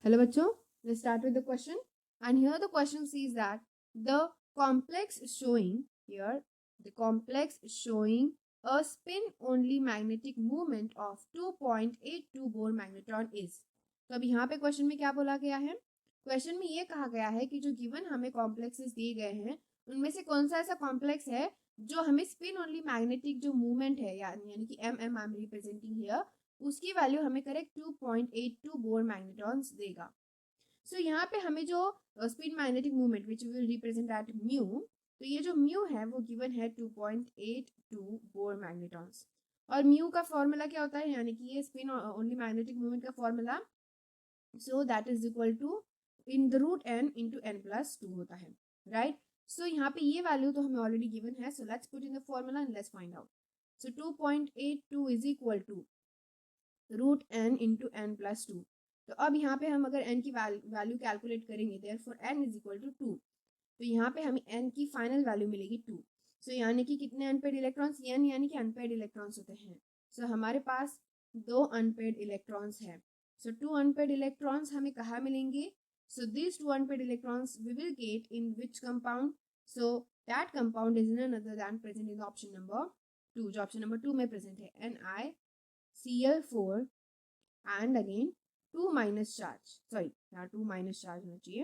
Hello bachcho, let's start with the question. And here the question says that the complex showing a spin only magnetic moment of 2.82 Bohr magnetron is. तो अब यहाँ पे question में क्या बोला गया है? क्वेश्चन में ये कहा गया है कि जो गिवन हमें कॉम्प्लेक्सेस दिए गए हैं उनमें से कौन सा ऐसा कॉम्प्लेक्स है जो हमें स्पिन ओनली मैग्नेटिक जो मूवमेंट है यानी कि um I am representing here उसकी वैल्यू हमें करेक्ट 2.82 बोर मैग्नेट्रॉन्स देगा. सो यहाँ पे हमें जो spin magnetic movement which will represent at mu, तो ये जो म्यू है वो गिवन है 2.82 बोर मैग्नेट्रॉन्स. और म्यू का फॉर्मूला क्या होता है, यानी कि ये स्पिन ओनली मैग्नेटिक मूवमेंट का formula, so that is equal to in the root n into n plus 2 होता है, राइट. सो यहाँ पे ये वैल्यू तो हमें ऑलरेडी गिवन है, so let's put in the formula and let's find out. So 2.82 is equal to root n into n plus 2. तो अब यहाँ पे हम अगर n की वैल्यू कैलकुलेट करेंगे therefore n is equal to 2, तो यहाँ पे हमें n की फाइनल वैल्यू मिलेगी 2. सो यानी कि कितने अनपेड इलेक्ट्रॉन्स, n यानी कि अनपेड इलेक्ट्रॉन्स होते हैं. सो हमारे पास 2 अनपेड इलेक्ट्रॉन्स है. सो 2 अनपेड इलेक्ट्रॉन्स हमें कहाँ मिलेंगे? So this 2 unpaired electrons we will get in which compound? So that compound is none other than present in option number 2, जो ऑप्शन नंबर 2 में प्रेजेंट है, NiCl4 and again 2 minus charge, sorry यहाँ 2 minus charge होना चाहिए.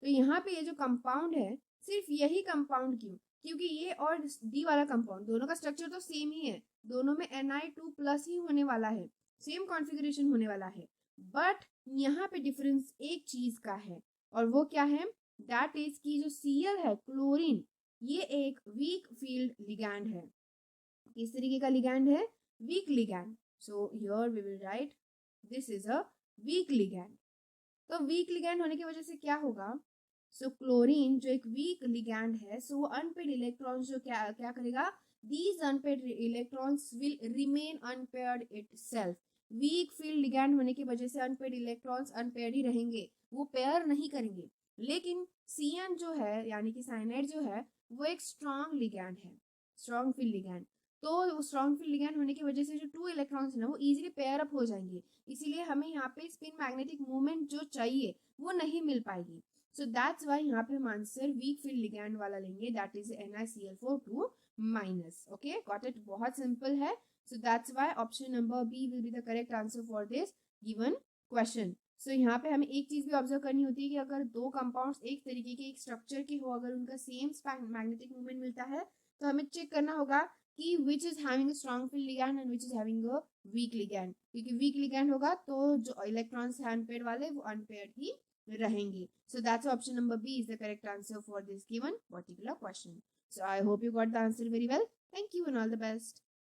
तो यहाँ पे ये जो कंपाउंड है सिर्फ यही कंपाउंड क्यों? क्योंकि ये और डी वाला कंपाउंड दोनों का स्ट्रक्चर तो सेम ही है, दोनों में Ni2 प्लस ही होने वाला है, सेम कॉन्फ़िगरेशन होने वाला है. बट यहाँ पे डिफरेंस एक चीज का है, और वो क्या है? दैट इज की जो Cl है, क्लोरीन, ये एक वीक फील्ड लिगैंड है. किस तरीके का लिगैंड है? Weak ligand. So here we will write this is a weak ligand. तो वीक लिगैंड होने की वजह से क्या होगा? सो क्लोरीन जो एक वीक लिगैंड है, सो वो अनपेड इलेक्ट्रॉन्स जो क्या करेगा? These unpaired electrons will remain unpaired itself. Weak field ligand होने की वजह से अनपेड इलेक्ट्रॉन्स अनपेयर्ड ही रहेंगे, वो पेयर नहीं करेंगे. लेकिन CN जो है यानी कि साइनाइड जो है वो एक स्ट्रॉन्ग लिगैंड है, स्ट्रॉन्ग फील्ड लिगैंड. तो स्ट्रॉन्ग फील्ड लिगैंड होने की वजह से जो 2 इलेक्ट्रॉन्स है ना वो इजीली पेयर अप हो जाएंगे. इसीलिए हमें यहाँ पे स्पिन मैग्नेटिक मूवमेंट जो चाहिए वो नहीं मिल पाएगी. सो दैट्स वाई यहाँ पे हम आंसर वीक फील्ड लिगैंड वाला लेंगे, that is NiCl4 2 minus. Okay, got it? बहुत सिंपल है. So that's why option number B will be the correct answer for this given question. So यहाँ पे हमें एक चीज भी ऑब्जर्व करनी होती है कि अगर दो कंपाउंड्स एक तरीके के एक स्ट्रक्चर के हो, अगर उनका सेम मैग्नेटिक मूवमेंट मिलता है तो हमें चेक करना होगा कि which is having a strong field ligand and which is having a weak ligand. क्योंकि वीक लिगैंड होगा तो जो इलेक्ट्रॉन्स है अनपेयर्ड वाले वो अनपेयर्ड ही रहेंगे. So that's option number B is the correct answer for this given particular question. So I hope you got the answer very well. Thank you and all the best.